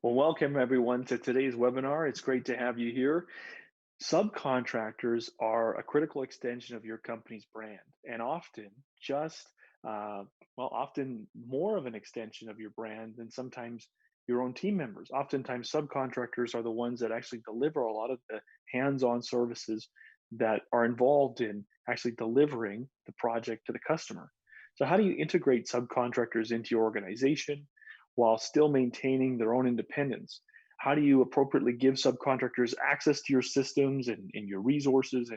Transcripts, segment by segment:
Well, welcome everyone to today's webinar. It's great to have you here. Subcontractors are a critical extension of your company's brand and often just, uh, often more of an extension of your brand than sometimes your own team members. Oftentimes, subcontractors are the ones that actually deliver a lot of the hands on services that are involved in actually delivering the project to the customer. So, how do you integrate subcontractors into your organization while still maintaining their own independence? How do you appropriately give subcontractors access to your systems and your resources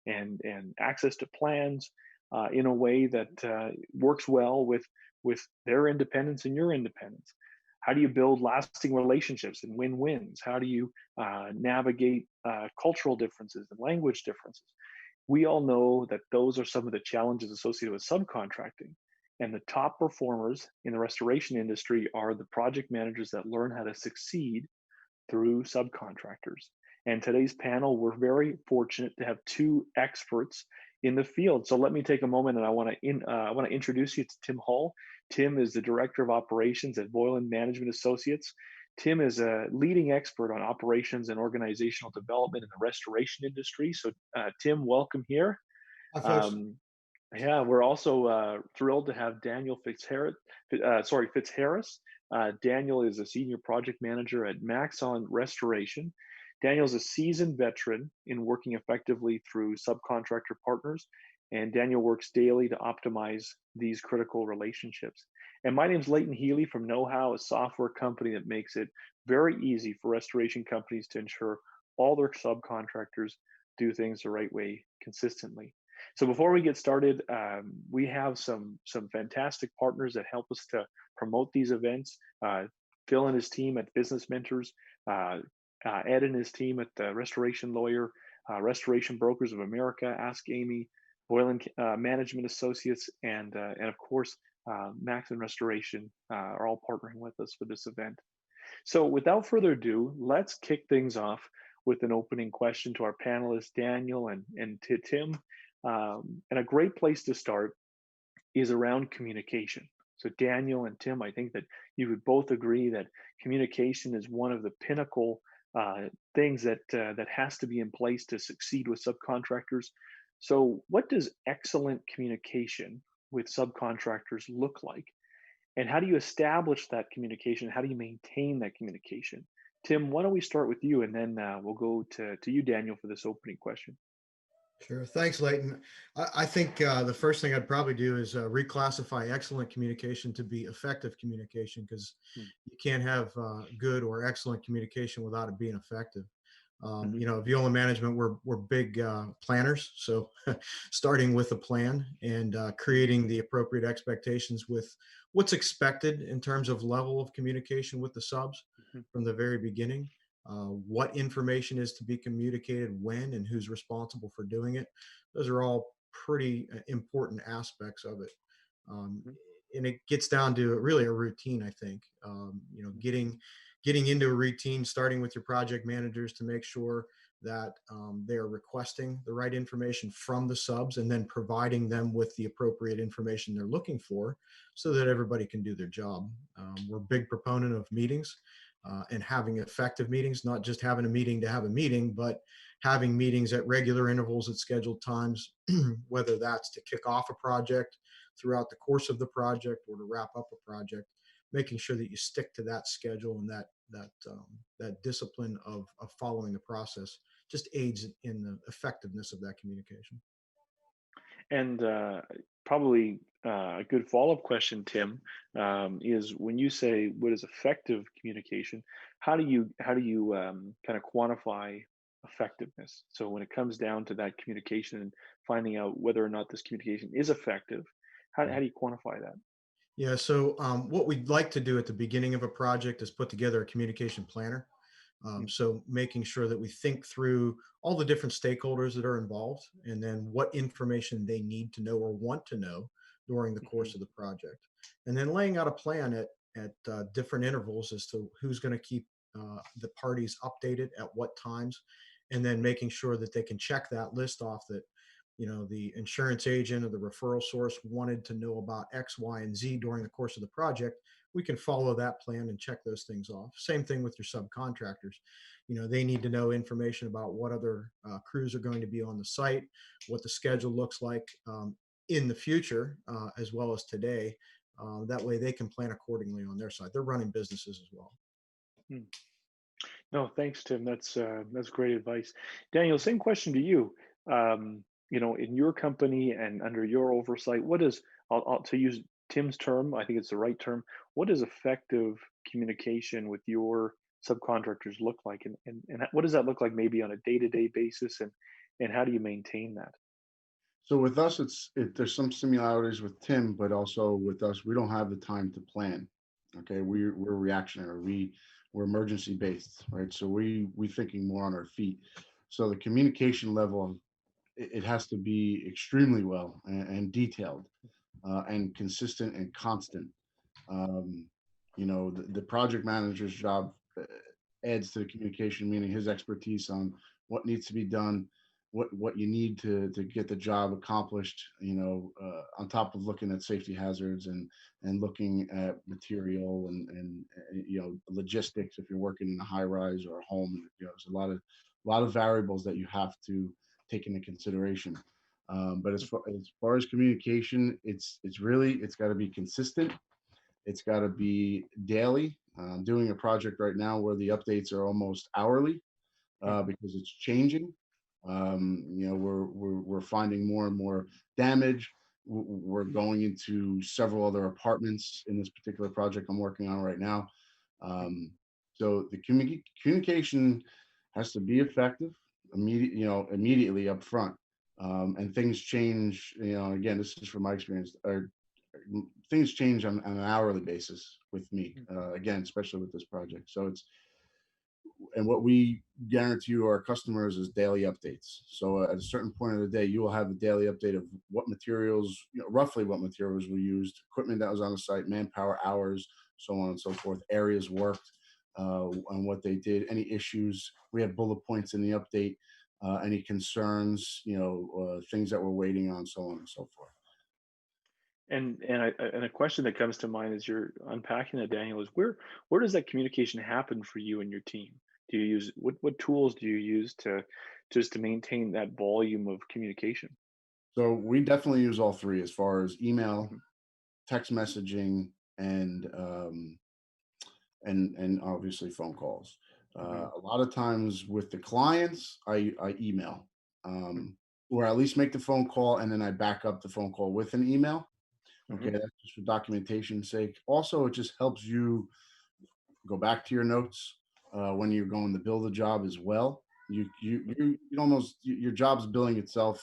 and access to plans in a way that works well with their independence and your independence? How do you build lasting relationships and win-wins? How do you navigate cultural differences and language differences? We all know that those are some of the challenges associated with subcontracting. And the top performers in the restoration industry are the project managers that learn how to succeed through subcontractors. And today's panel, we're very fortunate to have two experts in the field. So let me take a moment and I want to introduce you to Tim Hull. Tim is the Director of Operations at Violand Management Associates. Tim is a leading expert on operations and organizational development in the restoration industry. So, Tim, welcome here. Hi, folks. Um, yeah, we're also thrilled to have Daniel Fitzharris. Daniel is a senior project manager at Maxon Restoration. Daniel's a seasoned veteran in working effectively through subcontractor partners, and Daniel works daily to optimize these critical relationships. And my name's Leighton Healy from KnowHow, a software company that makes it very easy for restoration companies to ensure all their subcontractors do things the right way consistently. So before we get started, we have some fantastic partners that help us to promote these events. Phil and his team at Business Mentors, uh, Ed and his team at the Restoration Lawyer, Restoration Brokers of America, Ask Amy, Violand Management Associates, and of course Max and Restoration are all partnering with us for this event. So without further ado, let's kick things off with an opening question to our panelists, Daniel and to Tim. And a great place to start is around communication. So Daniel and Tim, I think that you would both agree that communication is one of the pinnacle things that has to be in place to succeed with subcontractors. So, what does excellent communication with subcontractors look like? And how do you establish that communication? How do you maintain that communication? Tim, why don't we start with you, and then we'll go to you, Daniel, for this opening question. Sure. Thanks, Leighton. I think the first thing I'd probably do is reclassify excellent communication to be effective communication because Mm. you can't have good or excellent communication without it being effective. Mhm. At Viola Management, we're big planners. So starting with a plan and creating the appropriate expectations with what's expected in terms of level of communication with the subs Mhm. from the very beginning, what information is to be communicated when and who's responsible for doing it. Those are all pretty important aspects of it. Um, Mhm. and it gets down to really a routine, I think. Getting into a routine, starting with your project managers to make sure that they are requesting the right information from the subs and then providing them with the appropriate information they're looking for so that everybody can do their job. We're a big proponent of meetings and having effective meetings, not just having a meeting to have a meeting, but having meetings at regular intervals at scheduled times, whether that's to kick off a project throughout the course of the project or to wrap up a project, making sure that you stick to that schedule and that discipline of following the process just aids in the effectiveness of that communication. And probably a good follow-up question, Tim, is when you say what is effective communication, how do you kind of quantify effectiveness? So when it comes down to that communication and finding out whether or not this communication is effective, how do you quantify that? Yeah, so what we'd like to do at the beginning of a project is put together a communication planner. Mm. So making sure that we think through all the different stakeholders that are involved and then what information they need to know or want to know during the Mhm. course of the project. And then laying out a plan at different intervals as to who's going to keep the parties updated at what times. And then making sure that they can check that list off that the insurance agent or the referral source wanted to know about X, Y, and Z during the course of the project. we can follow that plan and check those things off. Same thing with your subcontractors. They need to know information about what other crews are going to be on the site, what the schedule looks like in the future, as well as today. That way they can plan accordingly on their side. They're running businesses as well. Hmm. No, thanks, Tim. That's great advice. Daniel, same question to you. In your company and under your oversight, what is, to use Tim's term, I think it's the right term. What does effective communication with your subcontractors look like, and what does that look like maybe on a day-to-day basis, and how do you maintain that? So with us, there's some similarities with Tim, but also with us, we don't have the time to plan. Okay, we're reactionary. We're emergency based, right? So we thinking more on our feet. So the communication level, it has to be extremely well and detailed, and consistent and constant. Um, the project manager's job adds to the communication, meaning his expertise on what needs to be done, what you need to get the job accomplished. On top of looking at safety hazards and looking at material and logistics. If you're working in a high rise or a home, there's a lot of variables that you have to take into consideration. But as far as communication, it's got to be consistent. It's got to be daily. I'm doing a project right now where the updates are almost hourly, Mhm. because it's changing. We're finding more and more damage. We're going into several other apartments in this particular project I'm working on right now. Um, so the communication has to be effective, immediately up front. And things change. Again, this is from my experience. Things change on an hourly basis with me. Again, especially with this project. So and what we guarantee to our customers is daily updates. So at a certain point of the day, you will have a daily update of what materials, roughly what materials were used, equipment that was on the site, manpower hours, so on and so forth, areas worked, and what they did, any issues. We have bullet points in the update, any concerns, things that we're waiting on, so on and so forth. And a question that comes to mind as you're unpacking that, Daniel, is where does that communication happen for you and your team? Do you use what tools do you use to just to maintain that volume of communication? So we definitely use all three as far as email, Mhm. text messaging, and obviously phone calls. Mhm. A lot of times with the clients, I email, Mhm. or at least make the phone call and then I back up the phone call with an email. Okay, Mhm. that's just for documentation's sake. Also, it just helps you go back to your notes when you're going to build a job as well. Your job's billing itself.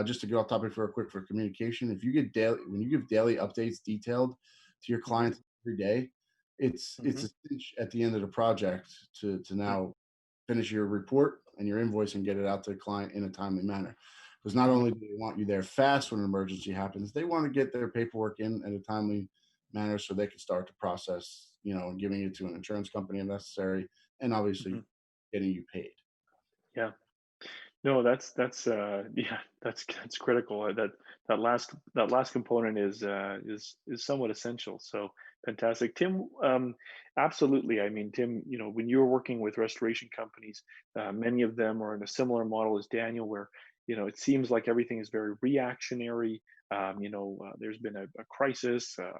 Just to get off topic for communication, if you get daily when you give daily updates detailed to your Mhm. clients every day, it's Mhm. a cinch at the end of the project to Mhm. now finish your report and your invoice and get it out to the client in a timely manner. Because not Mhm. only do they want you there fast when an emergency happens, they want to get their paperwork in a timely manner so they can start to process, and giving it to an insurance company if necessary, and obviously Mhm. getting you paid. Yeah. No, that's yeah, that's critical. That last component is somewhat essential. So fantastic, Tim. Absolutely. I mean, Tim, when you're working with restoration companies, many of them are in a similar model as Daniel, where it seems like everything is very reactionary. There's been a crisis, a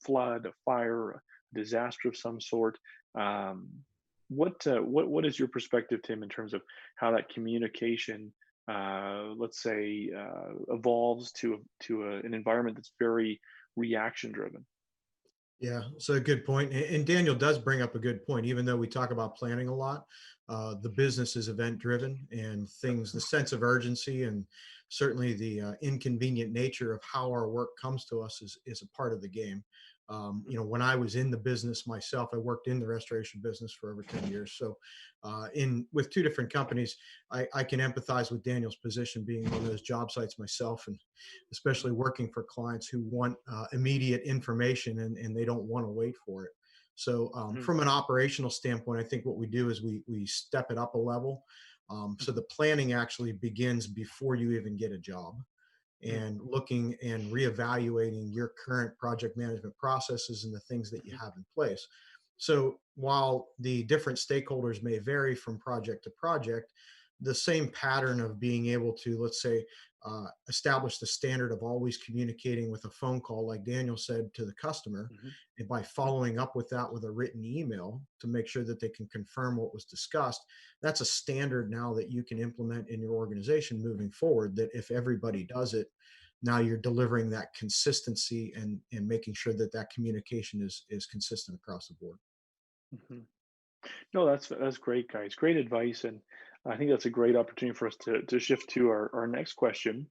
flood, a fire, a disaster of some sort. Um, what is your perspective, Tim, in terms of how that communication, let's say, evolves to an environment that's very reaction driven? Yeah, so a good point. And Daniel does bring up a good point. Even though we talk about planning a lot, the business is event driven, and things, the sense of urgency, and certainly the inconvenient nature of how our work comes to us is a part of the game. When I was in the business myself, I worked in the restoration business for over 10 years. So, in with two different companies, I can empathize with Daniel's position being on those job sites myself, and especially working for clients who want immediate information and they don't want to wait for it. So Mhm. from an operational standpoint, I think what we do is we step it up a level. So the planning actually begins before you even get a job. and looking and reevaluating your current project management processes and the things that you have in place. So while the different stakeholders may vary from project to project, the same pattern of being able to, let's say, establish the standard of always communicating with a phone call, like Daniel said, to the customer, Mhm. and by following up with that with a written email to make sure that they can confirm what was discussed, that's a standard now that you can implement in your organization moving forward, that if everybody does it, now you're delivering that consistency and making sure that that communication is consistent across the board. Mhm. No, that's great, guys. Great advice, and I think that's a great opportunity for us to shift to our next question,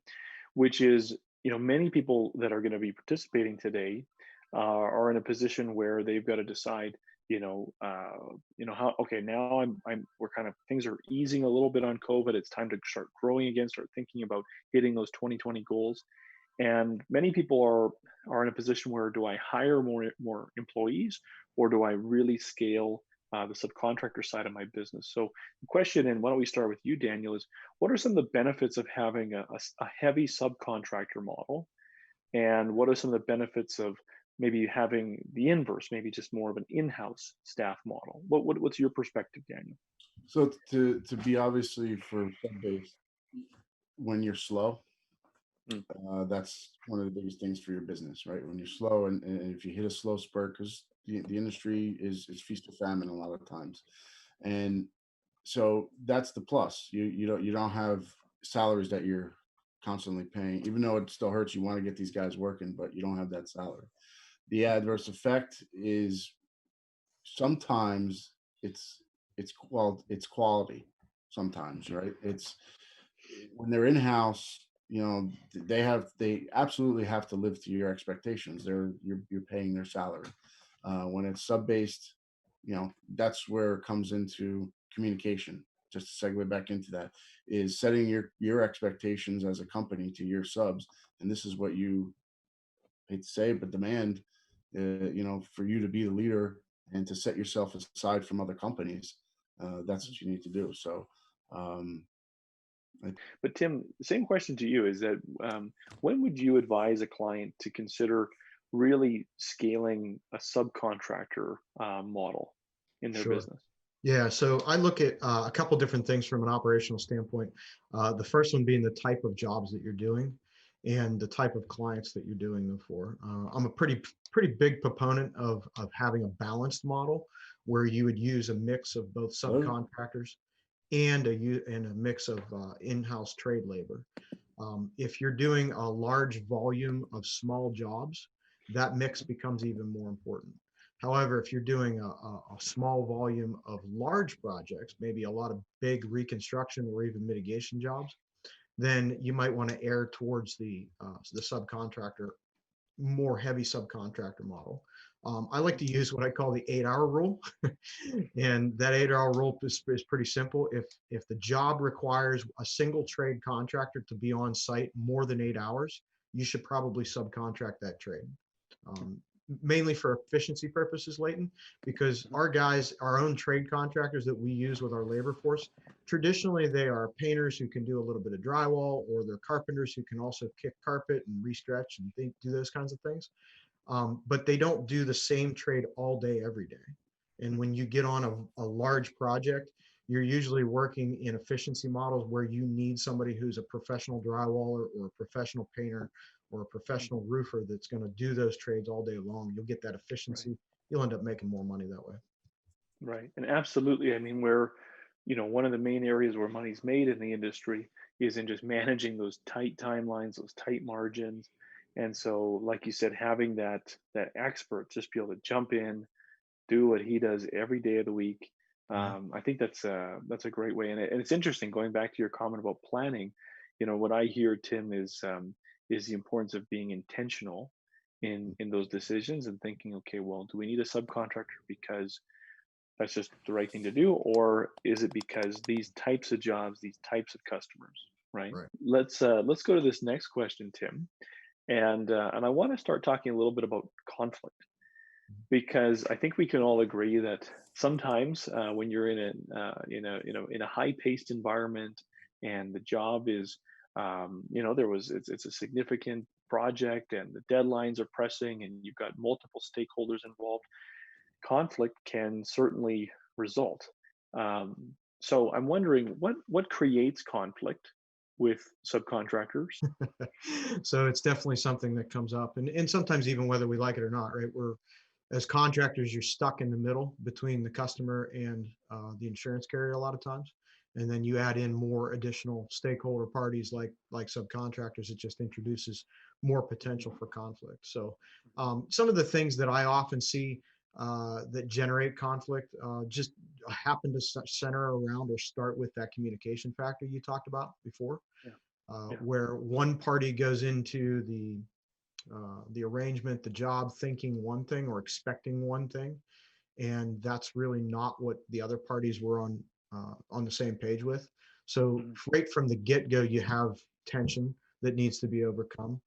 which is, many people that are going to be participating today are in a position where they've got to decide, how. Okay, now we're kind of, things are easing a little bit on COVID. It's time to start growing again, start thinking about hitting those 2020 goals. And many people are in a position where, do I hire more employees, or do I really scale the subcontractor side of my business? So the question, and why don't we start with you, Daniel, is what are some of the benefits of having a heavy subcontractor model, and what are some of the benefits of maybe having the inverse, maybe just more of an in-house staff model? What's your perspective, Daniel? So to be obviously for sub-based, when you're slow, Mm. that's one of the biggest things for your business, right? When you're slow, and if you hit a slow spurt, because the industry is feast or famine a lot of times, and so that's the plus. You don't have salaries that you're constantly paying, even though it still hurts. You want to get these guys working, but you don't have that salary. The adverse effect is sometimes it's quality sometimes, right? It's when they're in house, they absolutely have to live to your expectations. You're paying their salary. When it's sub based, that's where it comes into communication. Just to segue back into that, is setting your expectations as a company to your subs, and this is what you, hate to say it, but demand, for you to be the leader and to set yourself aside from other companies. That's what you need to do. So, um, But Tim, same question to you, is that when would you advise a client to consider really scaling a subcontractor model in their Sure. business? Yeah, so I look at a couple different things from an operational standpoint. The first one being the type of jobs that you're doing and the type of clients that you're doing them for. I'm a pretty big proponent of having a balanced model where you would use a mix of both subcontractors and a mix of in-house trade labor. If you're doing a large volume of small jobs, that mix becomes even more important. However, if you're doing a small volume of large projects, maybe a lot of big reconstruction or even mitigation jobs, then you might want to err towards the subcontractor, more heavy subcontractor model. I like to use what I call the 8-hour rule. And that 8-hour rule is pretty simple. If the job requires a single trade contractor to be on site more than 8 hours, you should probably subcontract that trade. Um, Mainly for efficiency purposes, Leighton, because our guys, our own trade contractors that we use with our labor force, traditionally they are painters who can do a little bit of drywall, or they're carpenters who can also kick carpet and restretch and do those kinds of things. But they don't do the same trade all day, every day. And when you get on a large project, you're usually working in efficiency models where you need somebody who's a professional drywaller or a professional painter or a professional roofer that's going to do those trades all day long. You'll get that Right. efficiency. You'll end up making more money that way. Right. And absolutely, I mean, one of the main areas where money's made in the industry is in just managing those tight timelines, those tight margins. And so, like you said, having that expert just be able to jump in, do what he does every day of the week. Yeah. I think that's a great way. And it's interesting, going back to your comment about planning. What I hear, Tim, is the importance of being intentional in those decisions, and thinking, okay, well, do we need a subcontractor because that's just the right thing to do, or is it because these types of jobs, these types of customers, right? Right. Let's go to this next question, Tim, and I want to start talking a little bit about conflict, because I think we can all agree that sometimes when you're in a high paced environment, and the job is it's a significant project and the deadlines are pressing and you've got multiple stakeholders involved. Conflict can certainly result. So I'm wondering what creates conflict with subcontractors. So it's definitely something that comes up, and sometimes even whether we like it or not, right? We're as contractors, you're stuck in the middle between the customer and the insurance carrier a lot of times, and then you add in more additional stakeholder parties like subcontractors. It just introduces more potential for conflict. So some of the things that I often see that generate conflict just happen to center around or start with that communication factor you talked about before, Yeah. Yeah. where one party goes into the arrangement, the job, thinking one thing or expecting one thing, and that's really not what the other parties were on the same page with. So right from the get-go, you have tension that needs to be overcome.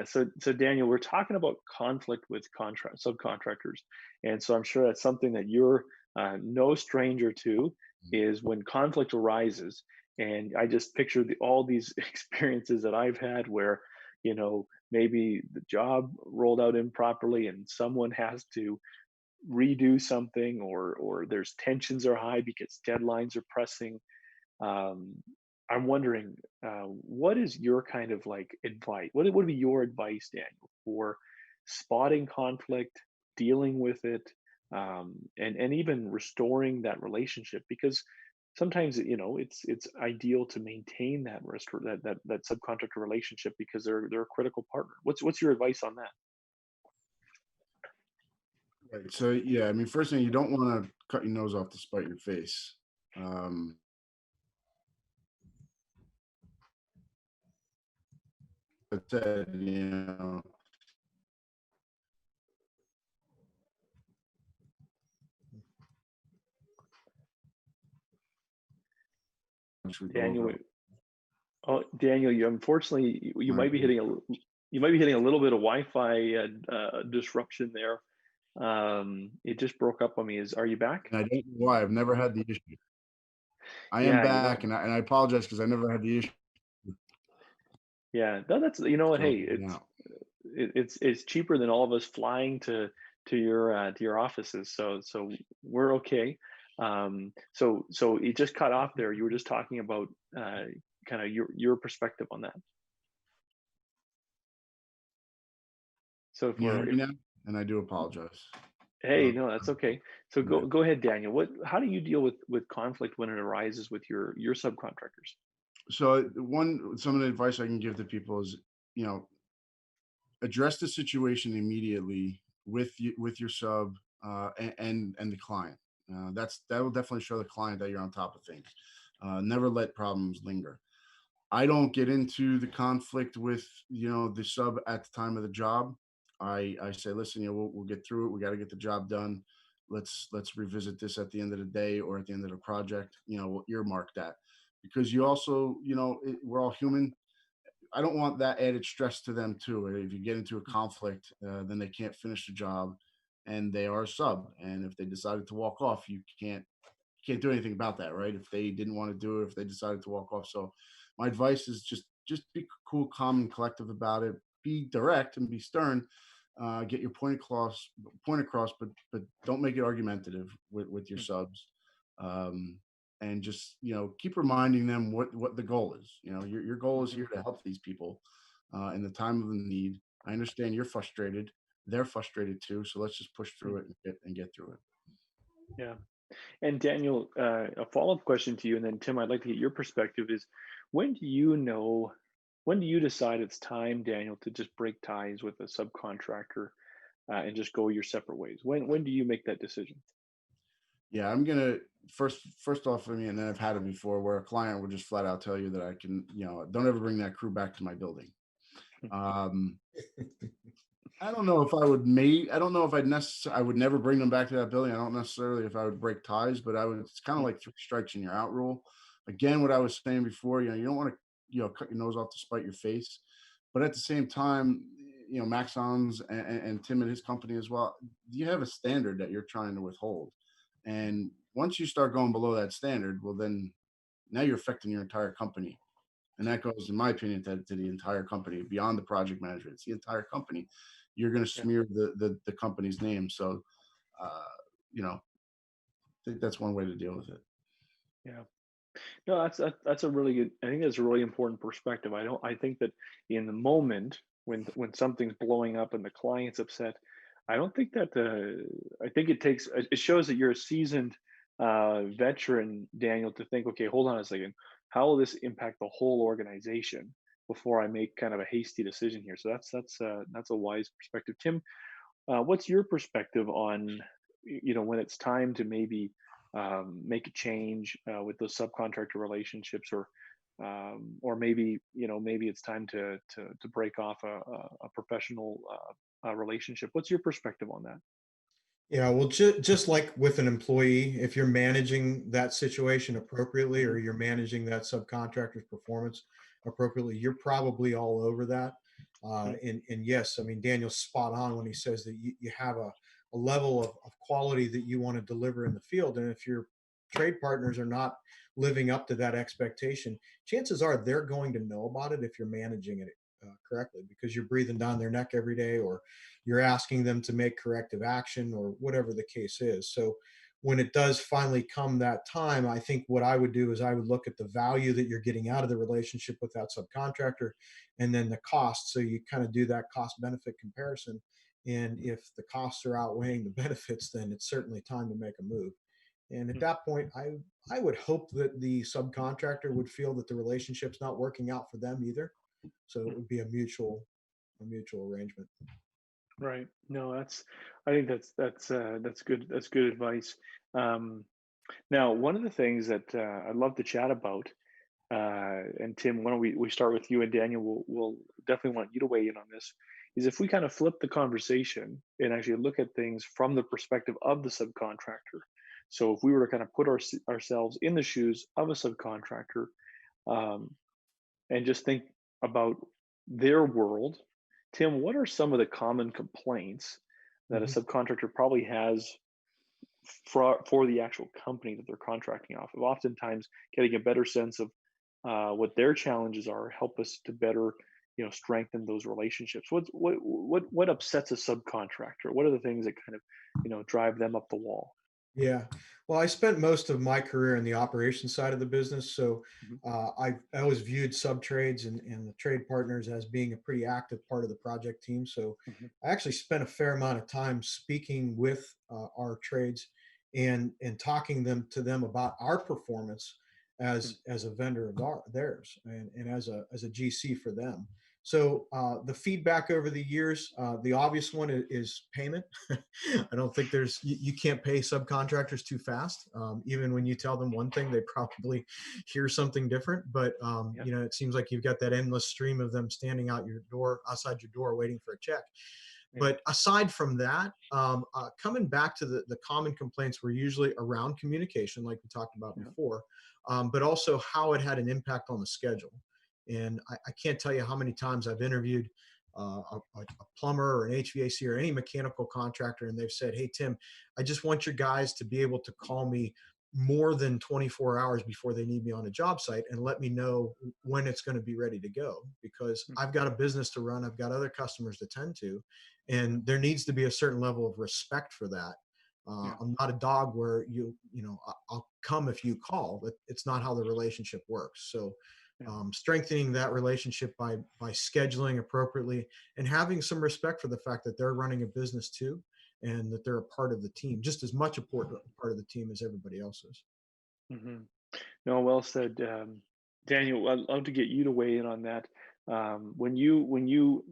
So Daniel, we're talking about conflict with subcontractors, and so I'm sure that's something that you're no stranger to. Is when conflict arises, and I just picture all these experiences that I've had where, maybe the job rolled out improperly, and someone has to redo something, or there's tensions are high because deadlines are pressing. um, I'm wondering, what is your kind of like advice? What would be your advice, Daniel, for spotting conflict, dealing with it, and even restoring that relationship? Because sometimes it's ideal to maintain that subcontractor relationship because they're a critical partner. What's your advice on that? Right. So yeah, I mean, first thing, you don't want to cut your nose off to spite your face. Um, that said, once we go Daniel, over. Daniel, you unfortunately you My might be hitting a little bit of Wi-Fi disruption there. It just broke up on me. Are you back? And I don't know why. I've never had the issue. I am Yeah, back, and I apologize because I never had the issue. yeah. No, that's you know what. So, Hey, it's cheaper than all of us flying to your offices. So we're okay. So it just cut off there. You were just talking about kind of your perspective on that. So can you hear me now? And I do apologize. hey, no, that's okay. So Right. go ahead, Daniel. How do you deal with conflict when it arises with your subcontractors? So some of the advice I can give to people is, you know, address the situation immediately with your sub and the client. That will definitely show the client that you're on top of things. Never let problems linger. I don't get into the conflict with the sub at the time of the job. I say, listen, we'll get through it. We got to get the job done. Let's revisit this at the end of the day or at the end of the project. We'll earmark that, because you also, we're all human. I don't want that added stress to them too. If you get into a conflict, then they can't finish the job, and they are a sub. And if they decided to walk off, you can't do anything about that, right? If they didn't want to do it, if they decided to walk off. So my advice is just be cool, calm, and collective about it. Be direct and be stern. Get your point across, but don't make it argumentative with your subs. Um, and just keep reminding them what the goal is. Your goal is here to help these people in the time of need. I understand you're frustrated. They're frustrated too. So let's just push through it and get through it. Yeah. And Daniel, a follow-up question to you, and then Tim, I'd like to get your perspective is when do you know, when do you decide it's time, Daniel, to just break ties with a subcontractor and just go your separate ways? When do you make that decision? Yeah, I'm gonna first off, I mean, and I've had it before where a client will just flat out tell you that I can, don't ever bring that crew back to my building. Um, I don't know if I would I don't know if I would never bring them back to that building. I don't necessarily if I would break ties, but it's kind of like three strikes and you're out rule. Again, what I was saying before, you don't want to, cut your nose off to spite your face. But at the same time, Maxons and Tim and his company as well, you have a standard that you're trying to withhold. And once you start going below that standard, well, then now you're affecting your entire company. and that goes, in my opinion, to the entire company, beyond the project manager. It's the entire company. You're going to Yeah. smear the company's name. So, uh, you know, I think that's one way to deal with it. Yeah. No, that's a really good. I think that's a really important perspective. I think that in the moment when something's blowing up and the client's upset, I don't think that. I think it shows that you're a seasoned veteran, Daniel, to think, okay, hold on a second, how will this impact the whole organization before I make kind of a hasty decision here? So that's a wise perspective. Tim, what's your perspective on, when it's time to maybe make a change with those subcontractor relationships, or maybe maybe it's time to break off a professional relationship? What's your perspective on that? Yeah, well, just like with an employee, if you're managing that situation appropriately Hmm. or you're managing that subcontractor's performance appropriately, you're probably all over that. And yes, I mean, Daniel's spot on when he says that you have a level of quality that you want to deliver in the field. And if your trade partners are not living up to that expectation, chances are they're going to know about it if you're managing it correctly, because you're breathing down their neck every day, or you're asking them to make corrective action, or whatever the case is. So when it does finally come that time, I think what I would do is I would look at the value that you're getting out of the relationship with that subcontractor, and then the cost. So you kind of do that cost benefit comparison. And if the costs are outweighing the benefits, then it's certainly time to make a move. And at that point, I would hope that the subcontractor would feel that the relationship's not working out for them either. So it would be a mutual arrangement. Right. No, I think that's good. That's good advice. Um, Now, one of the things that I'd love to chat about, and Tim, why don't we start with you, and Daniel, we'll definitely want you to weigh in on this, is if we kind of flip the conversation and actually look at things from the perspective of the subcontractor. So if we were to kind of put ourselves in the shoes of a subcontractor, um, and just think about their world, Tim, what are some of the common complaints that a Mhm. subcontractor probably has for the actual company that they're contracting off of? Oftentimes, getting a better sense of what their challenges are help us to better, strengthen those relationships. What upsets a subcontractor? What are the things that kind of, drive them up the wall? Yeah. Well, I spent most of my career in the operations side of the business. So Mhm. I always viewed sub trades and the trade partners as being a pretty active part of the project team. So Mhm. I actually spent a fair amount of time speaking with our trades and talking to them about our performance Mhm. as a vendor of theirs, and as a GC for them. So the feedback over the years, the obvious one is payment. I don't think you can't pay subcontractors too fast. Even when you tell them one thing, they probably hear something different. But Yeah. it seems like you've got that endless stream of them standing outside your door, waiting for a check. Yeah. But aside from that, coming back to the common complaints were usually around communication, like we talked about Yeah. before, but also how it had an impact on the schedule. And I can't tell you how many times I've interviewed a plumber or an HVAC or any mechanical contractor, and they've said, "Hey, Tim, I just want your guys to be able to call me more than 24 hours before they need me on a job site and let me know when it's going to be ready to go, because Mhm. I've got a business to run, I've got other customers to tend to, and there needs to be a certain level of respect for that. Yeah. I'm not a dog where I'll come if you call, but it's not how the relationship works. So Yeah. strengthening that relationship by scheduling appropriately and having some respect for the fact that they're running a business too, and that they're a part of the team, just as much a part of the team as everybody else is. Hmm. No, well said, Daniel. I'd love to get you to weigh in on that. When you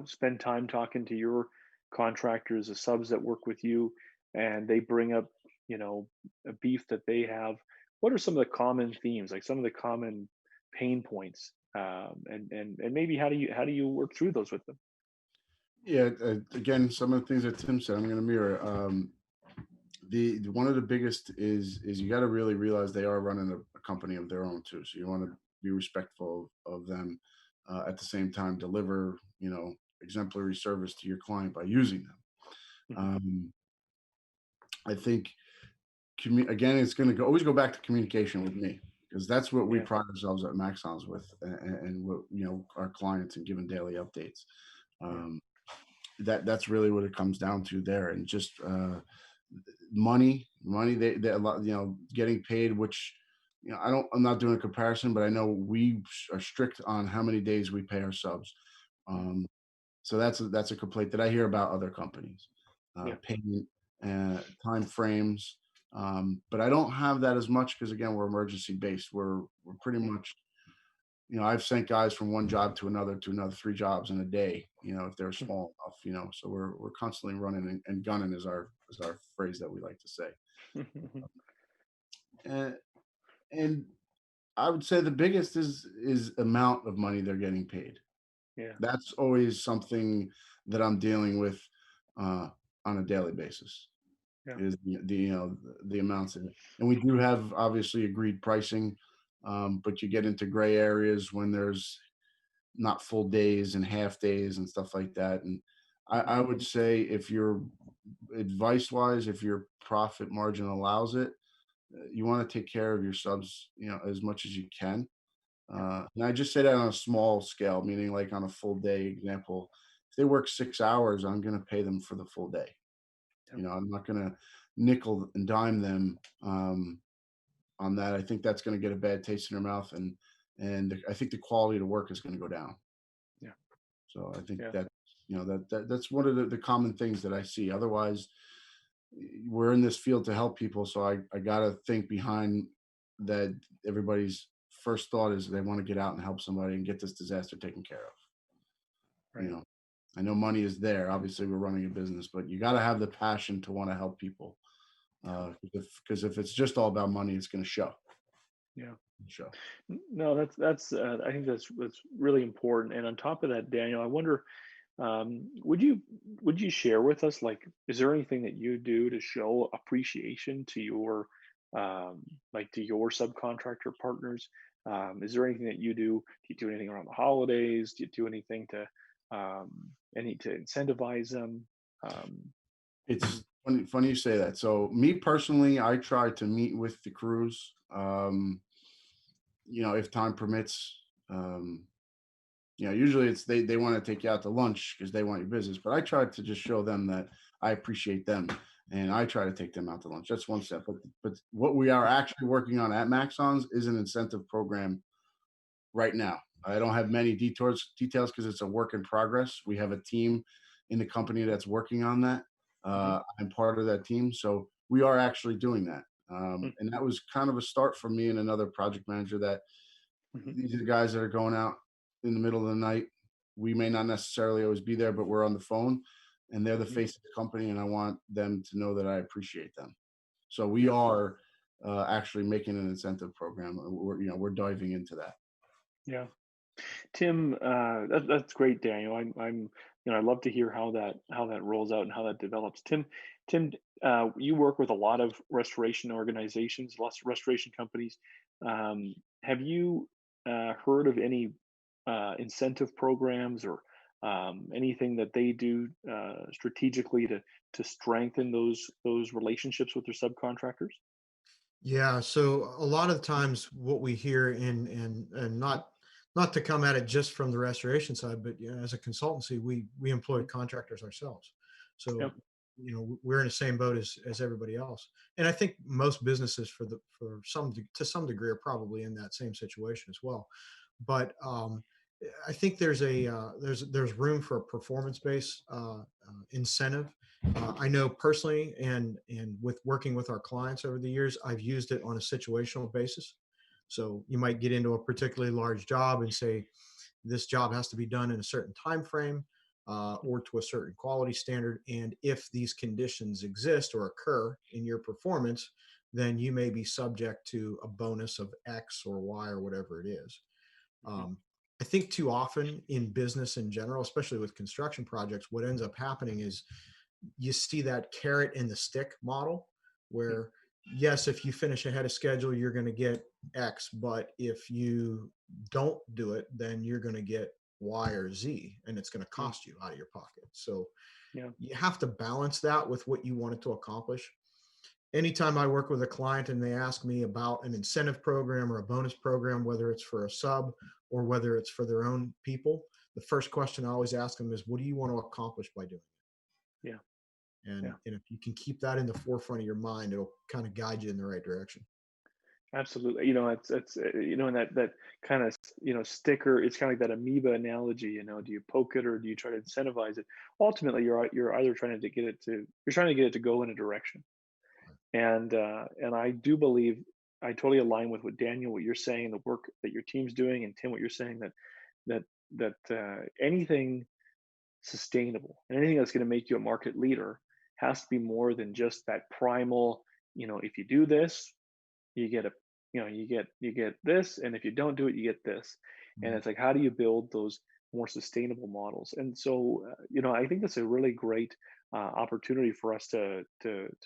spend time talking to your contractors, the subs that work with you, and they bring up a beef that they have, what are some of the common themes, like some of the common pain points, and maybe how do you work through those with them? Yeah, again, some of the things that Tim said, I'm going to mirror. The one of the biggest is you got to really realize they are running a company of their own too. So you want to be respectful of them, at the same time deliver exemplary service to your client by using them. Mhm. Um, I think again, it's going to always go back to communication with me. because that's what we Yeah. pride ourselves at Maxons with, and what, our clients, and giving daily updates. Yeah. Um, that's really what it comes down to there, and just money. They a lot, getting paid, which, I'm not doing a comparison, but I know we are strict on how many days we pay our subs. Um, so that's a complaint that I hear about other companies, Yeah. payment, time frames. But I don't have that as much because, again, we're emergency based. We're pretty Yeah. much, I've sent guys from one job to another, 3 jobs in a day, if they're small enough, so we're constantly running and gunning, is our phrase that we like to say. And, and I would say the biggest is amount of money they're getting paid. Yeah. That's always something that I'm dealing with on a daily basis, Yeah. is the amounts in it. And we do have obviously agreed pricing, but you get into gray areas when there's not full days and half days and stuff like that. And I would say, if your advice wise, if your profit margin allows it, you want to take care of your subs, as much as you can. Yeah. And I just say that on a small scale, meaning like on a full day example. If they work 6 hours, I'm going to pay them for the full day. Yeah. I'm not going to nickel and dime them on that. I think that's going to get a bad taste in their mouth, and I think the quality of the work is going to go down. Yeah. So I think Yeah. that, that's one of the common things that I see. Otherwise, we're in this field to help people, so I got to think behind that. Everybody's first thought is they want to get out and help somebody and get this disaster taken care of. Right. I know money is there. Obviously, we're running a business, but you got to have the passion to want to help people. Because if it's just all about money, it's going to show. Yeah. Show. No, that's I think that's really important. And on top of that, Daniel, I wonder, would you share with us, like, is there anything that you do to show appreciation to your like to your subcontractor partners? Is there anything that you do? Do you do anything around the holidays? Do you do anything to um, any to incentivize them? Um, It's funny you say that. So me personally, I try to meet with the crews, if time permits. Um, usually it's they want to take you out to lunch because they want your business, but I try to just show them that I appreciate them, and I try to take them out to lunch. That's one step. But what we are actually working on at Maxons is an incentive program right now. I don't have many details because it's a work in progress. We have a team in the company that's working on that. mhm, I'm part of that team, so we are actually doing that. mm, And that was kind of a start for me and another project manager. That mhm, these are the guys that are going out in the middle of the night. We may not necessarily always be there, but we're on the phone, and they're the mhm. face of the company, and I want them to know that I appreciate them. So we Yeah. are actually making an incentive program. We're diving into that. Yeah. Tim, that's great, Daniel. I'd love to hear how that rolls out and how that develops. Tim, you work with a lot of restoration organizations, lots of restoration companies. Have you heard of any incentive programs or anything that they do strategically to strengthen those relationships with their subcontractors? Yeah, so a lot of times what we hear, and not to come at it just from the restoration side, but as a consultancy, we employ contractors ourselves. So Yep. we're in the same boat as everybody else. And I think most businesses to some degree are probably in that same situation as well. But I think there's room for a performance-based incentive. I know personally, and with working with our clients over the years, I've used it on a situational basis. So you might get into a particularly large job and say, this job has to be done in a certain time frame, or to a certain quality standard. And if these conditions exist or occur in your performance, then you may be subject to a bonus of X or Y or whatever it is. Mhm. Um, I think too often in business in general, especially with construction projects, what ends up happening is you see that carrot and the stick model Mm. where, yes, if you finish ahead of schedule, you're going to get X, but if you don't do it, then you're going to get Y or Z, and it's going to Mm. cost you out of your pocket. So Yeah. you have to balance that with what you wanted to accomplish. anytime I work with a client and they ask me about an incentive program or a bonus program, whether it's for a sub or whether it's for their own people, the first question I always ask them is, what do you want to accomplish by doing Yeah. it? And, Yeah. and if you can keep that in the forefront of your mind, it'll kind of guide you in the right direction. Absolutely. It's and that kind of, sticker, it's kind of like that amoeba analogy, do you poke it or do you try to incentivize it? Ultimately, you're either trying to get it to you're trying to get it to go in a direction. And I do believe I totally align with what Daniel, what you're saying, the work that your team's doing, and Tim, what you're saying, that anything sustainable and anything that's going to make you a market leader has to be more than just that primal, if you do this, you get a you get this, and if you don't do it, you get this. And Mhm. it's like, how do you build those more sustainable models? And so I think that's a really great opportunity for us to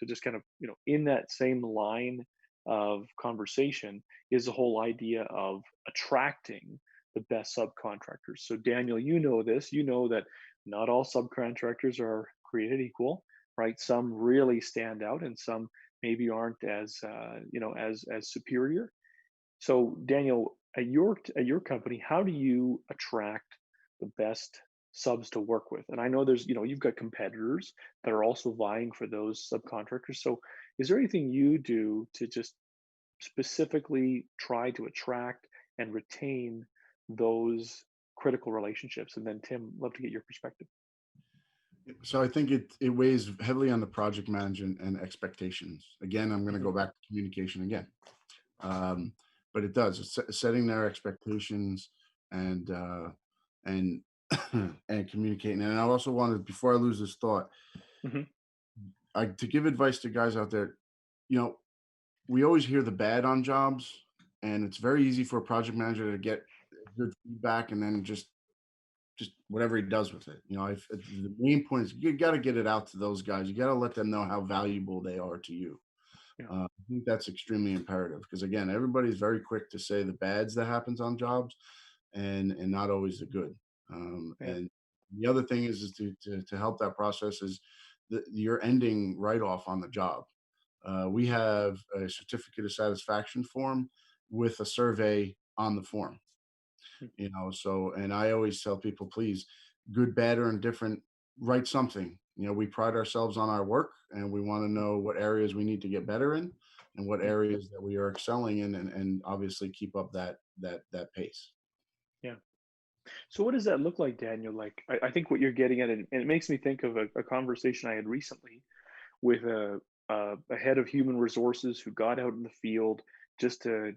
just kind of, in that same line of conversation, is the whole idea of attracting the best subcontractors. So Daniel, you know that not all subcontractors are created equal, right? Some really stand out and some maybe aren't as as superior. So Daniel, at your company, how do you attract the best subs to work with? And I know there's, you've got competitors that are also vying for those subcontractors. So is there anything you do to just specifically try to attract and retain those critical relationships? And then Tim, love to get your perspective. So I think it weighs heavily on the project management and expectations. Again, I'm going to Mhm. go back to communication again. Um, but it does. It's setting their expectations and and and communicating. And I also wanted, before I lose this thought, Mhm. to give advice to guys out there. You know, we always hear the bad on jobs, and it's very easy for a project manager to get good feedback and then just whatever he does with it. If the main point is, you got to get it out to those guys. You got to let them know how valuable they are to you. Yeah. I think that's extremely imperative because, again, everybody's very quick to say the bads that happens on jobs, and not always the good. Yeah. And the other thing is to help that process is that you're ending right off on the job. We have a certificate of satisfaction form with a survey on the form. Mm. So, and I always tell people, please, good, bad, or indifferent, write something. We pride ourselves on our work, and we want to know what areas we need to get better in and what Yeah. areas that we are excelling in, and obviously keep up that pace. Yeah. So what does that look like, Daniel? Like, I think what you're getting at, and it makes me think of a conversation I had recently with a head of human resources who got out in the field just to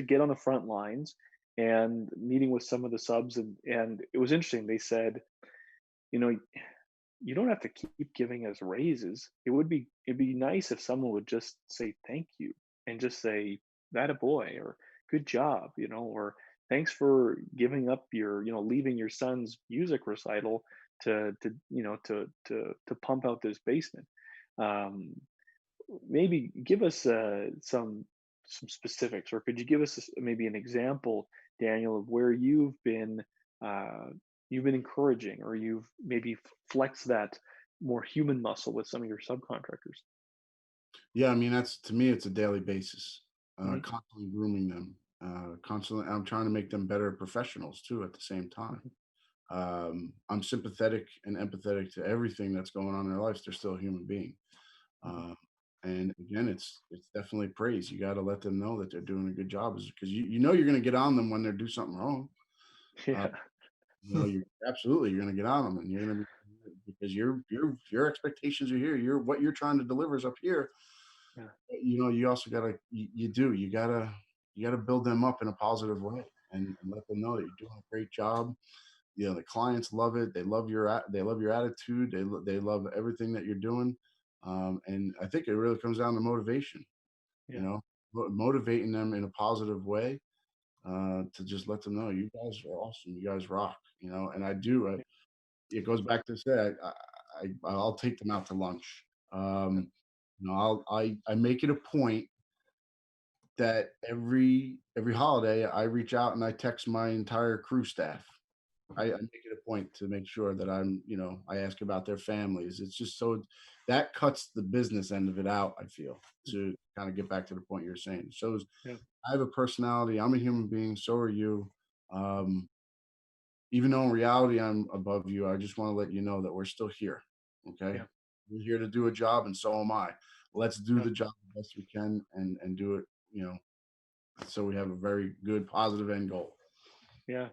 get on the front lines and meeting with some of the subs, and it was interesting. They said, you know, you don't have to keep giving us raises. It'd be nice if someone would just say thank you and just say that a boy or good job, or thanks for giving up your, leaving your son's music recital to pump out this basement. Um, Maybe give us some specifics, or could you give us maybe an example, Daniel, of where uh, you've been encouraging, or you've maybe flexed that more human muscle with some of your subcontractors? Yeah, I mean, that's, to me, it's a daily basis. Hmm. Constantly grooming them. Constantly, I'm trying to make them better professionals too. At the same time, Hmm. I'm sympathetic and empathetic to everything that's going on in their lives. They're still a human being. Hmm. Um, and again, it's definitely praise. You got to let them know that they're doing a good job, because you know you're going to get on them when they do something wrong. Uh, Yeah. you're absolutely, you're going to get on them, and you're going to be, because your expectations are here. What you're trying to deliver is up here. Yeah. You also got to, you got to build them up in a positive way, and let them know that you're doing a great job. The clients love it. They love your attitude. They love everything that you're doing. And I think it really comes down to motivation. you Yeah. know Motivating them in a positive way, to just let them know you guys are awesome, you guys rock. And I do. It goes back to say, I'll take them out to lunch. I make it a point that every holiday I reach out and I text my entire crew staff. I make it a point to make sure that I ask about their families. It's just so that cuts the business end of it out, I feel, to kind of get back to the point you're saying. It shows Yeah. I have a personality. I'm a human being. So are you. Um, Even though in reality I'm above you, I just want to let you know that we're still here. Okay. Yeah. We're here to do a job, and so am I. Let's do Yeah. the job the best we can and do it, so we have a very good positive end goal. Yeah.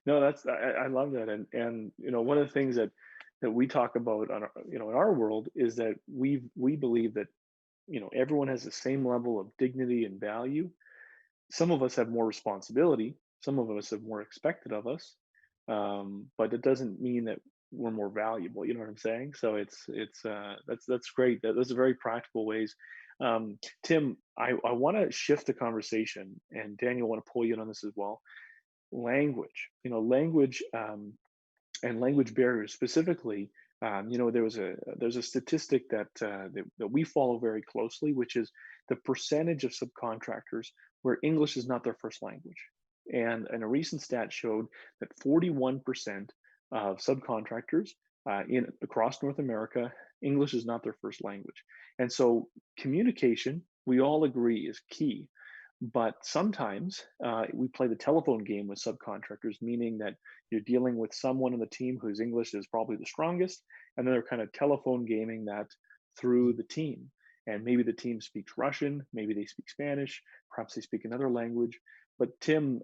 No, I love that, and one of the things that we talk about on in our world is that we believe that everyone has the same level of dignity and value. Some of us have more responsibility, some of us have more expected of us, but it doesn't mean that we're more valuable. You know what I'm saying? So that's great. Those are very practical ways. Tim, I want to shift the conversation, and Daniel, want to pull you in on this as well. Language, language, and language barriers specifically. There's a statistic that we follow very closely, which is the percentage of subcontractors where English is not their first language. And a recent stat showed that 41% of subcontractors in across North America, English is not their first language. And so communication, we all agree, is key. But sometimes we play the telephone game with subcontractors, meaning that you're dealing with someone on the team whose English is probably the strongest, and then they're kind of telephone gaming that through the team. And maybe the team speaks Russian, maybe they speak Spanish, perhaps they speak another language. But Tim,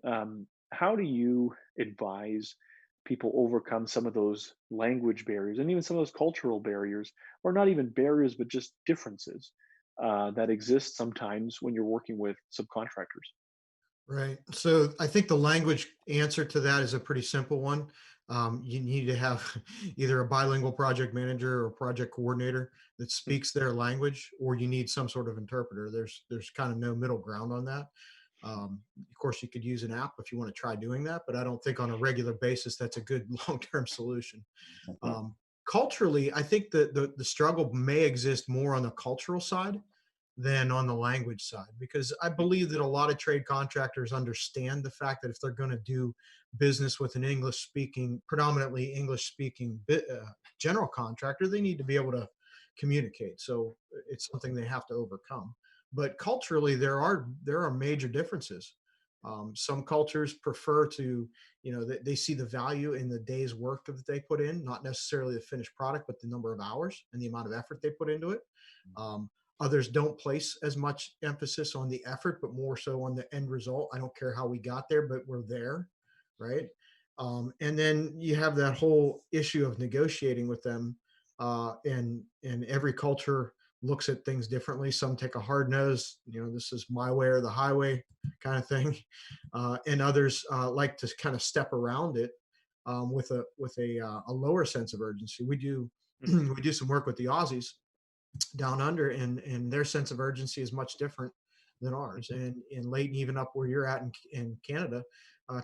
how do you advise people overcome some of those language barriers and even some of those cultural barriers, or not even barriers, but just differences that exist sometimes when you're working with subcontractors? Right. So I think the language answer to that is a pretty simple one. You need to have either a bilingual project manager or project coordinator that speaks their language, or you need some sort of interpreter. There's kind of no middle ground on that. Of course, you could use an app if you want to try doing that, but I don't think on a regular basis that's a good long-term solution. Um, Culturally, I think the struggle may exist more on the cultural side than on the language side, because I believe that a lot of trade contractors understand the fact that if they're going to do business with an English speaking, predominantly English speaking general contractor, they need to be able to communicate. So it's something they have to overcome. But culturally, there are major differences. Some cultures prefer to, they see the value in the day's work that they put in, not necessarily the finished product, but the number of hours and the amount of effort they put into it. Others don't place as much emphasis on the effort, but more so on the end result. I don't care how we got there, but we're there, right? And then you have that whole issue of negotiating with them, and every culture looks at things differently. Some take a hard nose, this is my way or the highway kind of thing, and others like to kind of step around it with a lower sense of urgency. We do Mhm. we do some work with the Aussies down under, and their sense of urgency is much different than ours. Mhm. And in Leighton, even up where you're at in Canada,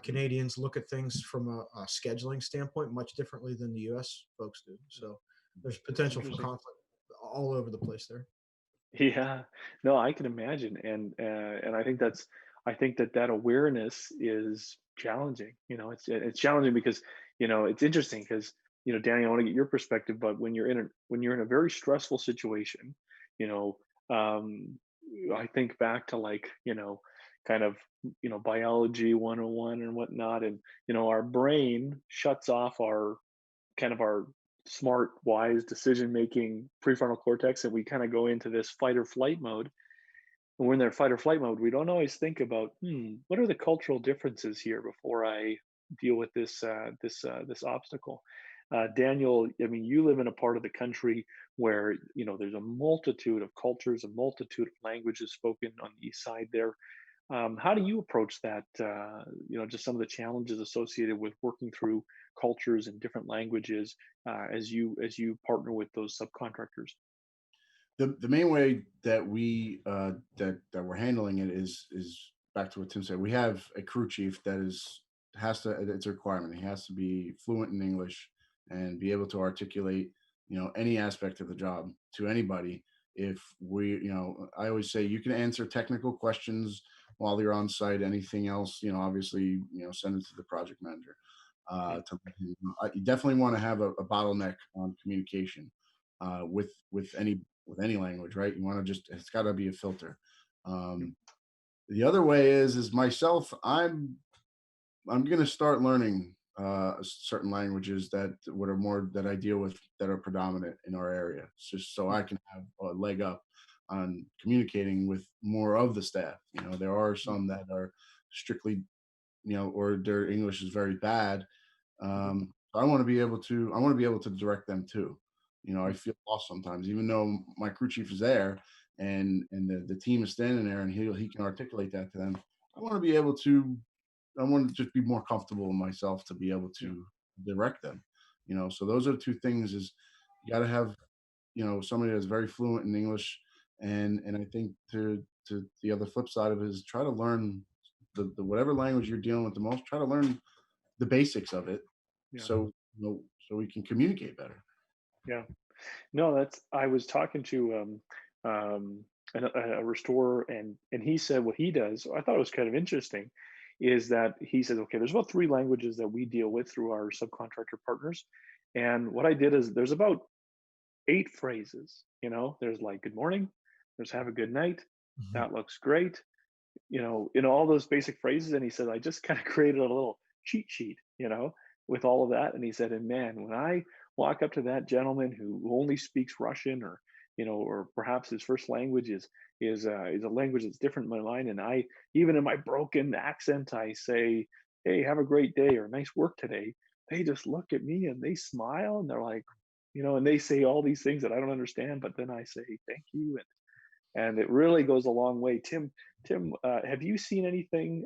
Canadians look at things from a scheduling standpoint much differently than the U.S. folks do. So there's potential for Interesting. conflict all over the place there. Yeah, no, I can imagine, and I think that awareness is challenging. It's challenging because it's interesting because Danny, I want to get your perspective, but when you're in a very stressful situation, you know, um, I think back to like kind of biology 101 and whatnot, and our brain shuts off our smart, wise decision making prefrontal cortex, and we kind of go into this fight or flight mode. When we're in their fight or flight mode, we don't always think about, what are the cultural differences here before I deal with this obstacle. Daniel, I mean, you live in a part of the country where there's a multitude of cultures, a multitude of languages spoken on the east side there. How do you approach that? Just some of the challenges associated with working through cultures and different languages as you partner with those subcontractors. The main way that that we're handling it is back to what Tim said. We have a crew chief that has to it's a requirement. He has to be fluent in English and be able to articulate any aspect of the job to anybody. If we I always say you can answer technical questions while you're on site. Anything else, obviously, send it to the project manager. Yeah. You definitely want to have a bottleneck on communication. with any language, right? You want to just, it's got to be a filter. The other way is myself. I'm going to start learning certain languages that what are more that I deal with that are predominant in our area, just so I can have a leg up on communicating with more of the staff. You know, there are some that are strictly, you know, or their English is very bad. I want to be able to, direct them too. You know, I feel lost sometimes, even though my crew chief is there and the team is standing there and he can articulate that to them. I want to be able to, I want to just be more comfortable in myself to be able to direct them. You know, so those are the two things: is you got to have, you know, somebody that's very fluent in English, and I think to the other flip side of it is try to learn the whatever language you're dealing with the most. Try to learn the basics of it, Yeah. so you know, so we can communicate better. Yeah. No, that's, I was talking to a restorer, and he said what he does. I thought it was kind of interesting, is that he said, okay, there's about 3 languages that we deal with through our subcontractor partners, and what I did is there's about 8 phrases. You know, there's like good morning, there's have a good night, Mhm. that looks great. You know, in all those basic phrases, and he said I just kind of created a little cheat sheet, you know, with all of that. And he said, and man, when I walk up to that gentleman who only speaks Russian, or you know, or perhaps his first language is a language that's different than mine, and I, even in my broken accent, I say, hey, have a great day, or nice work today, they just look at me and they smile and they're like, you know, and they say all these things that I don't understand, but then I say thank you, and it really goes a long way. Tim, have you seen anything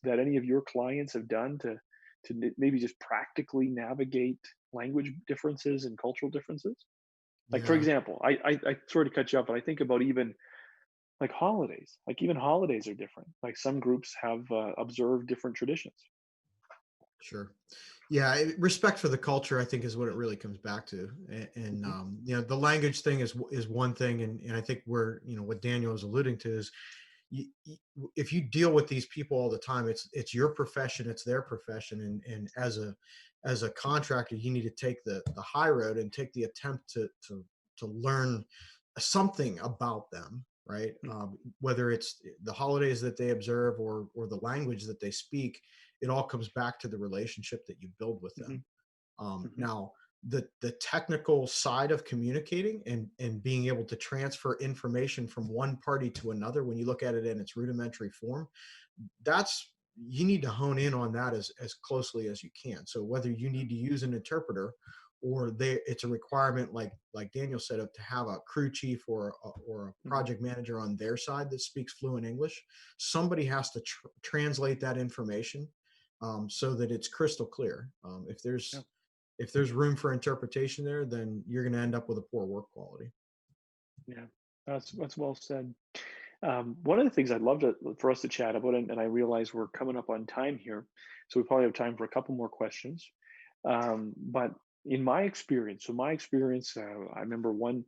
that any of your clients have done to maybe just practically navigate language differences and cultural differences? Like, for Yeah, example, I sort of cut you off, but I think about even like holidays. Like, even holidays are different. Like, some groups have observed different traditions. sure. Yeah, respect for the culture, I think, is what it really comes back to. And Hmm. you know, the language thing is one thing, and I think where, you know, what Daniel is alluding to is if you deal with these people all the time, it's your profession, it's their profession, and as a contractor, you need to take the high road and take the attempt to learn something about them, right? Whether it's the holidays that they observe or the language that they speak, it all comes back to the relationship that you build with Hmm. them. Hmm. Now, the technical side of communicating and being able to transfer information from one party to another, when you look at it in its rudimentary form, that's, you need to hone in on that as closely as you can. So whether you need to use an interpreter or it's a requirement, like Daniel said, to have a crew chief or a Hmm. project manager on their side that speaks fluent English, somebody has to translate that information, so that it's crystal clear. Yeah. If there's room for interpretation there, then you're going to end up with a poor work quality. Yeah. That's well said. One of the things I'd love for us to chat about, and I realize we're coming up on time here, so we probably have time for a couple more questions. But in my experience, I remember one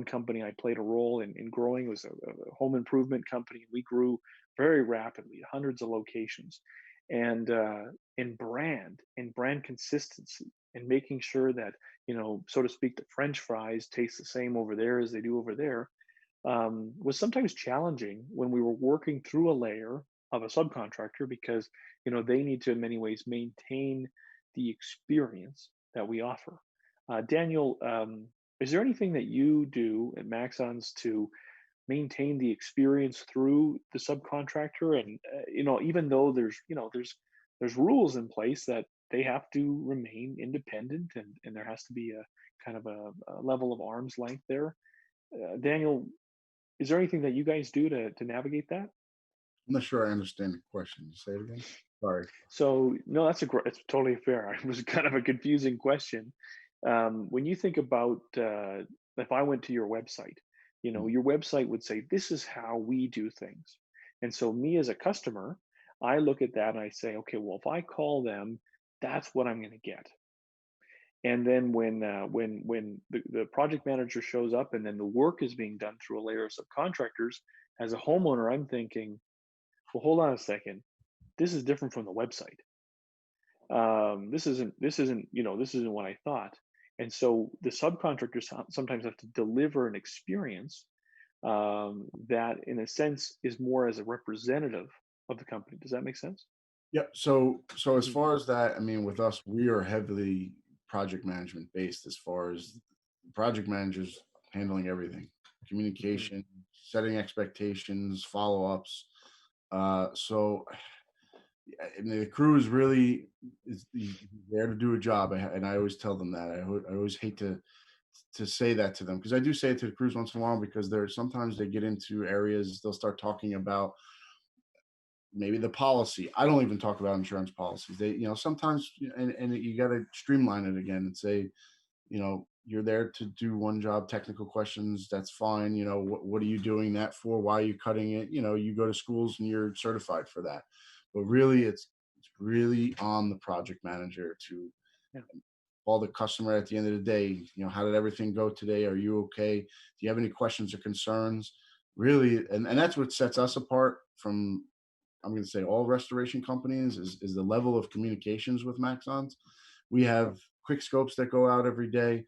company I played a role in growing. It was a home improvement company. We grew very rapidly, hundreds of locations, and in brand consistency, and making sure that, you know, so to speak, the French fries taste the same over there as they do over there, was sometimes challenging when we were working through a layer of a subcontractor, because you know they need to in many ways maintain the experience that we offer. Daniel, is there anything that you do at Maxons to maintain the experience through the subcontractor? And you know, even though there's rules in place that they have to remain independent, and there has to be a kind of a level of arm's length there. Daniel, is there anything that you guys do to navigate that? I'm not sure I understand the question. Say it again. Sorry. So no, that's a great. It's totally fair. It was kind of a confusing question. When you think about, if I went to your website, you know, Mm. your website would say this is how we do things, and so me as a customer, I look at that and I say, okay, well, if I call them, that's what I'm going to get. And then when the project manager shows up and then the work is being done through a layer of subcontractors, as a homeowner, I'm thinking, well, hold on a second, this is different from the website. This isn't, you know, this isn't what I thought. And so the subcontractors sometimes have to deliver an experience that, in a sense, is more as a representative of the company. Does that make sense? Yep. So as Mhm. far as that, I mean, with us, we are heavily project management based as far as project managers handling everything, Mhm. communication, setting expectations, follow-ups. So I mean, the crew is really is there to do a job, and I always tell them that. I always hate to say that to them because I do say it to the crews once in a while because there sometimes they get into areas they'll start talking about maybe the policy. I don't even talk about insurance policies. They, sometimes, and you got to streamline it again and say, you're there to do one job, technical questions. That's fine. What are you doing that for? Why are you cutting it? You go to schools and you're certified for that. But really, Yeah. it's really on the project manager to Yeah. call the customer at the end of the day. How did everything go today? Are you okay? Do you have any questions or concerns? Really, and that's what sets us apart from, I'm going to say, all restoration companies is the level of communications with Maxons. We have quick scopes that go out every day,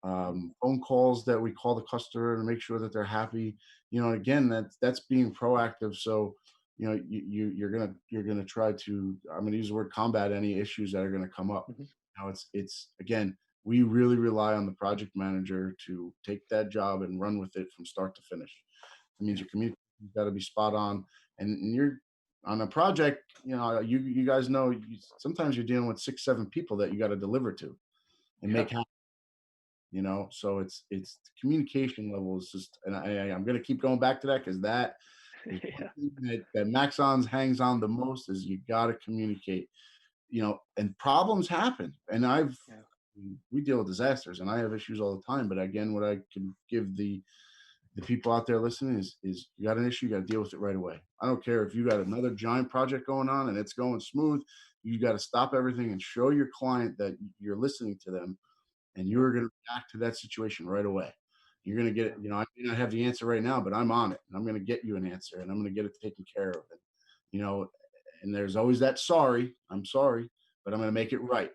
phone calls that we call the customer to make sure that they're happy. Again, that's being proactive. So, you're gonna try to, I'm gonna use the word, combat any issues that are gonna come up. Mhm. It's again, we really rely on the project manager to take that job and run with it from start to finish. It means Yeah. your community's got to be spot on, and you're on a project. You guys know, sometimes you're dealing with 6, 7 people that you got to deliver to and Yeah. make happen. So it's the communication level is just, and I'm going to keep going back to that because that is one Yeah. thing that Maxons hangs on the most is you got to communicate. And problems happen, and Yeah. we deal with disasters, and I have issues all the time. But again, what I can give the people out there listening is you got an issue, you got to deal with it right away. I don't care if you got another giant project going on and it's going smooth. You got to stop everything and show your client that you're listening to them, and Yeah. you're going to react to that situation right away. You're going to get it. Yeah. I may not have the answer right now, but I'm on it, and I'm going to get you an answer, and I'm going to get it taken care of. And you know, and there's always that sorry. I'm sorry, but I'm going to make it right.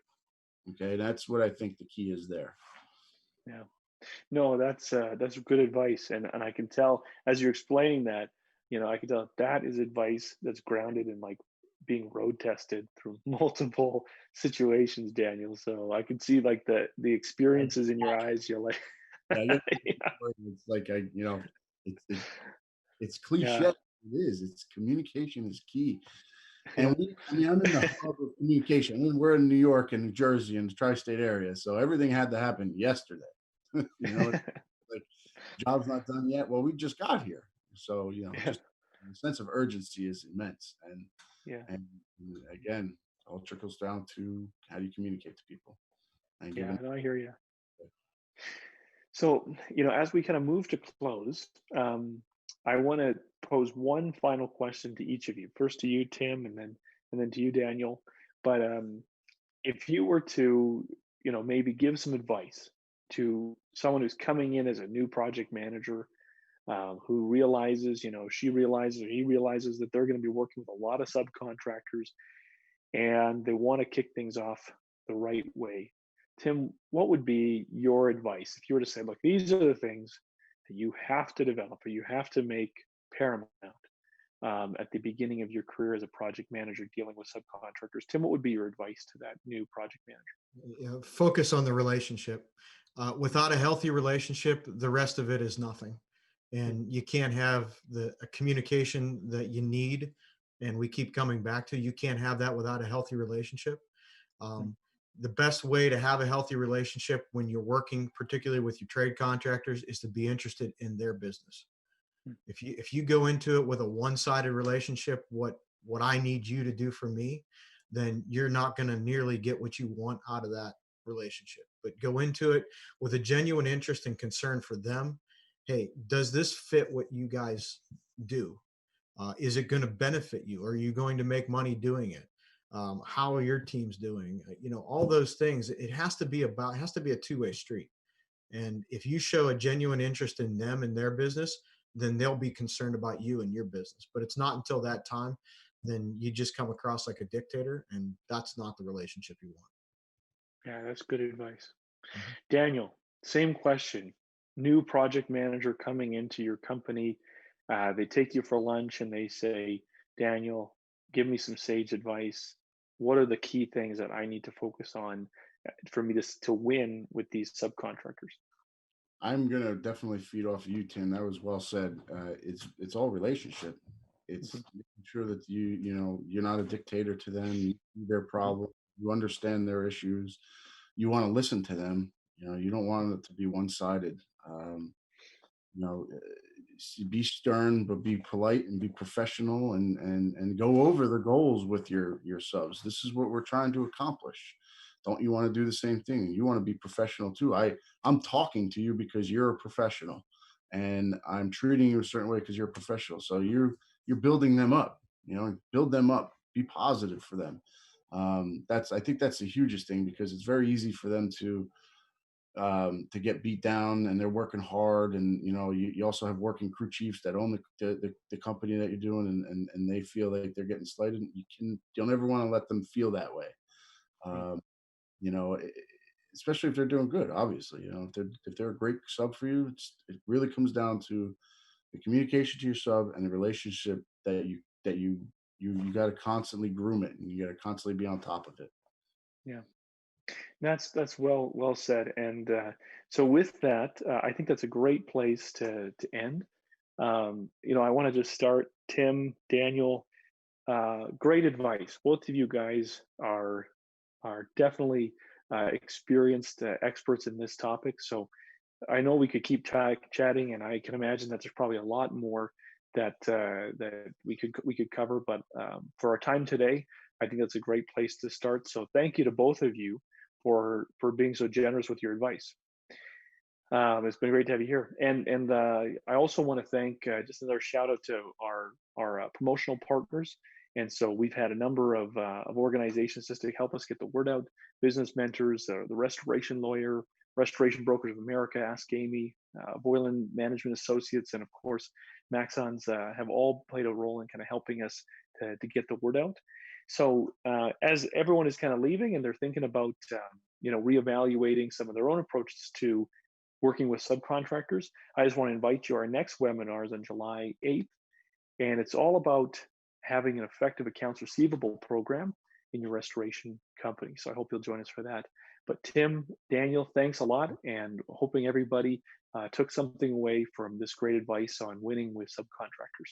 Okay, that's what I think the key is there. Yeah. No, that's good advice, and I can tell as you're explaining that, I can tell that is advice that's grounded in like being road tested through multiple situations, Daniel. So I can see like the experiences in your eyes. You're like, Yeah, I get yeah, it's like it's it's yeah, cliche. It is. It's communication is key. And yeah, I mean, I'm in the hub of communication. I mean, we're in New York and New Jersey and the tri-state area, so everything had to happen yesterday. It's like job's not done yet. Well, we just got here, so yeah, just the sense of urgency is immense. yeah, And again, it all trickles down to how do you communicate to people and give yeah. them. No, I hear you. So, as we kind of move to close, I want to pose one final question to each of you. First to you, Tim, and then to you, Daniel. But if you were to, maybe give some advice to someone who's coming in as a new project manager, who realizes, she realizes or he realizes that they're going to be working with a lot of subcontractors and they want to kick things off the right way. Tim, what would be your advice if you were to say, look, these are the things that you have to develop or you have to make paramount at the beginning of your career as a project manager dealing with subcontractors? Tim, what would be your advice to that new project manager? Focus on the relationship. Without a healthy relationship, the rest of it is nothing. Hmm. And you can't have the communication that you need. And we keep coming back to, you can't have that without a healthy relationship. Hmm. Um, the best way to have a healthy relationship when you're working, particularly with your trade contractors, is to be interested in their business. If you go into it with a one-sided relationship, what I need you to do for me, then you're not going to nearly get what you want out of that relationship. But go into it with a genuine interest and concern for them. Hey, does this fit what you guys do? Is it going to benefit you? Are you going to make money doing it? How are your teams doing? All those things. It has to be a two-way street. And if you show a genuine interest in them and their business, then they'll be concerned about you and your business. But it's not until that time, then you just come across like a dictator, and that's not the relationship you want. Yeah, that's good advice. Mhm. Daniel, same question. New project manager coming into your company. They take you for lunch and they say, Daniel, give me some sage advice. What are the key things that I need to focus on for me to win with these subcontractors? I'm gonna definitely feed off you, Tim. That was well said. It's all relationship. Mhm, It's making sure that you know you're not a dictator to them. You see their mhm, problem. You understand their issues. You want to listen to them. You know, you don't want it to be one sided. You know, be stern, but be polite and be professional, and go over the goals with your subs. This is what we're trying to accomplish. Don't you want to do the same thing? You want to be professional too. I'm talking to you because you're a professional, and I'm treating you a certain way because you're a professional. So you're building them up. You know, build them up. Be positive for them. That's I think that's the hugest thing because it's very easy for them to get beat down, and they're working hard, and you know you also have working crew chiefs that own the company that you're doing, and they feel like they're getting slighted. You don't ever want to let them feel that way. mhm. um, you know, especially if they're doing good, obviously. You know, if they're a great sub for you, it really comes down to the communication to your sub and the relationship that you got to constantly groom it, and you got to constantly be on top of it. Yeah. That's well said. And so with that, I think that's a great place to end. I want to just start. Tim, Daniel, great advice. Both of you guys are definitely experienced experts in this topic. So I know we could keep chatting, and I can imagine that there's probably a lot more that we could cover. But for our time today, I think that's a great place to start. So thank you to both of you for being so generous with your advice. It's been great to have you here, and I also want to thank just another shout out to our promotional partners. And so we've had a number of organizations just to help us get the word out. Business Mentors, the Restoration Lawyer, Restoration Brokers of America, Ask Amy, Violand Management Associates, and of course Maxons have all played a role in kind of helping us to get the word out. So as everyone is kind of leaving and they're thinking about reevaluating some of their own approaches to working with subcontractors, I just want to invite you. Our next webinar is on July 8th, and it's all about having an effective accounts receivable program in your restoration company. So I hope you'll join us for that. But Tim, Daniel, thanks a lot, and hoping everybody took something away from this great advice on winning with subcontractors.